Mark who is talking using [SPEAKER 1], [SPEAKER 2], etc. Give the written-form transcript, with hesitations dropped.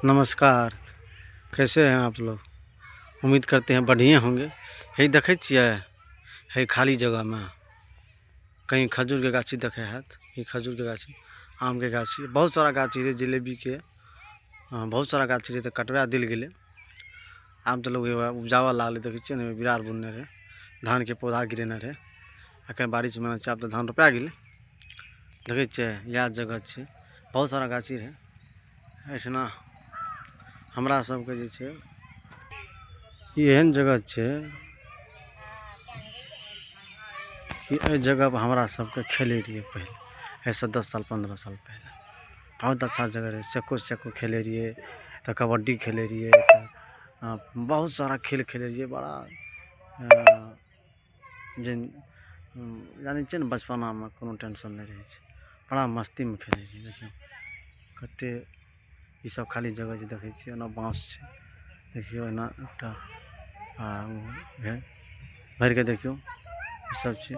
[SPEAKER 1] नमस्कार। कैसे हैं आप लोग? उम्मीद करते हैं बढ़िया होंगे। हे देखे छियै, हे खाली जगह में कहीं खजूर के गाछी देखे हैत। ये खजूर के गाछी, आम के गाछी, बहुत सारा गाछी रहे, जिलेबी के बहुत सारा गाछी रहे, तो कटवा दिल गए। आम तो लोग उपजावा लागल, देखे छियै ने, बिरार बुनने रहे, धान के पौधा गिरेने रहे। अखन बारिश में चाप तो धान रोपा गए। देखे छियै, यह जगह छै, बहुत सारा गाछी रहे। ऐसना हमरा सबके जे छै, एहन जगह छै कि एहि जगह पर हमरा सबके खेले रहिए पहले, ऐसे 10 साल 15 साल पहले। बहुत अच्छा जगह रहे। चक्को खेले रहिए, तो कबड्डी खेले रहिए, तो बहुत सारा खेल खेले रहिए। बड़ा जानी छियै ने, बचपना में कोनो टेंशन नहीं रहे छै, बड़ा मस्ती में खेले रहिए। देखियो कते ई सब खाली जगह छै, देखे छियै ना, बाँस छै, देखियो एना एकटा भर के देखियो, ई सब छै।